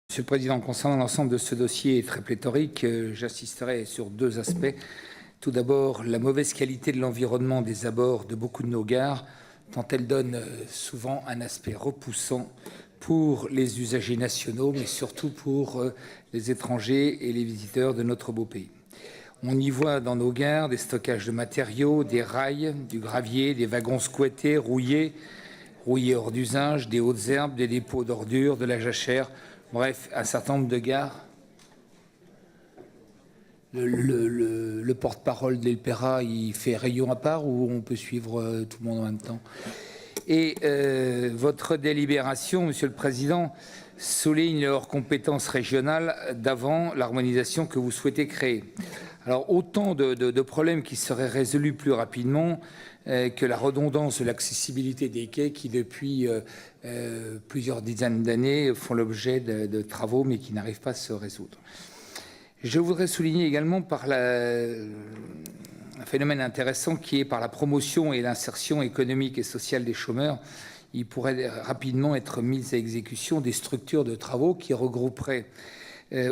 Monsieur le Président, concernant l'ensemble de ce dossier très pléthorique, j'insisterai sur deux aspects. Tout d'abord, la mauvaise qualité de l'environnement des abords de beaucoup de nos gares, tant elle donne souvent un aspect repoussant pour les usagers nationaux, mais surtout pour les étrangers et les visiteurs de notre beau pays. On y voit dans nos gares des stockages de matériaux, des rails, du gravier, des wagons squattés, rouillés hors d'usage, des hautes herbes, des dépôts d'ordures, de la jachère. Bref, un certain nombre de gares. Le porte-parole d'Elpera, il fait rayon à part ou on peut suivre tout le monde en même temps? Et votre délibération, Monsieur le Président, souligne leurs compétences régionales d'avant l'harmonisation que vous souhaitez créer. Alors, autant de problèmes qui seraient résolus plus rapidement que la redondance de l'accessibilité des quais qui, depuis plusieurs dizaines d'années, font l'objet de travaux mais qui n'arrivent pas à se résoudre. Je voudrais souligner également un phénomène intéressant qui est par la promotion et l'insertion économique et sociale des chômeurs. Il pourrait rapidement être mis à exécution des structures de travaux qui regrouperaient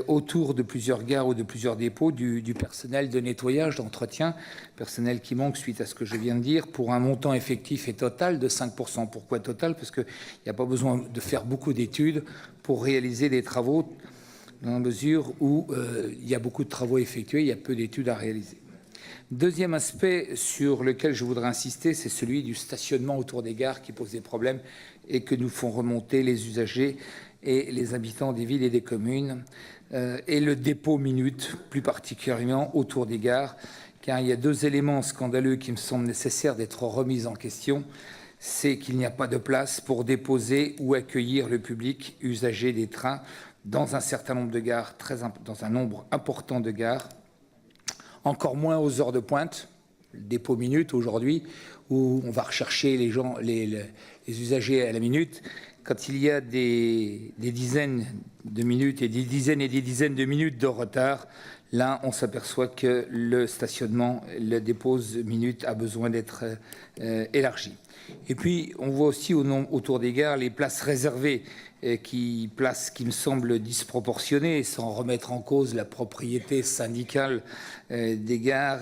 autour de plusieurs gares ou de plusieurs dépôts du personnel de nettoyage, d'entretien, personnel qui manque suite à ce que je viens de dire, pour un montant effectif et total de 5%. Pourquoi total? Parce qu'il n'y a pas besoin de faire beaucoup d'études pour réaliser des travaux, dans la mesure où il y a beaucoup de travaux effectués, il y a peu d'études à réaliser. Deuxième aspect sur lequel je voudrais insister, c'est celui du stationnement autour des gares qui pose des problèmes et que nous font remonter les usagers et les habitants des villes et des communes, et le dépôt minute, plus particulièrement autour des gares, car il y a deux éléments scandaleux qui me semblent nécessaires d'être remis en question. C'est qu'il n'y a pas de place pour déposer ou accueillir le public usager des trains dans un certain nombre de gares, dans un nombre important de gares, encore moins aux heures de pointe, le dépôt minute aujourd'hui, où on va rechercher les gens, les usagers à la minute. Quand il y a des dizaines de minutes et des dizaines de minutes de retard, là, on s'aperçoit que le stationnement, le dépose minute a besoin d'être élargi. Et puis, on voit aussi autour des gares les places réservées, qui me semblent disproportionnées, sans remettre en cause la propriété syndicale des gares.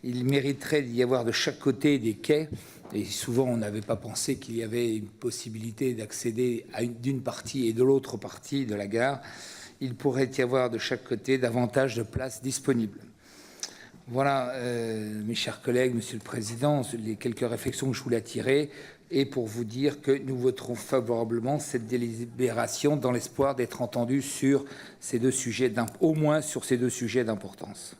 Il mériterait d'y avoir de chaque côté des quais. Et souvent, on n'avait pas pensé qu'il y avait une possibilité d'accéder d'une partie et de l'autre partie de la gare. Il pourrait y avoir de chaque côté davantage de places disponibles. Voilà, mes chers collègues, Monsieur le Président, les quelques réflexions que je voulais attirer, et pour vous dire que nous voterons favorablement cette délibération dans l'espoir d'être entendus sur ces deux sujets, au moins sur ces deux sujets d'importance.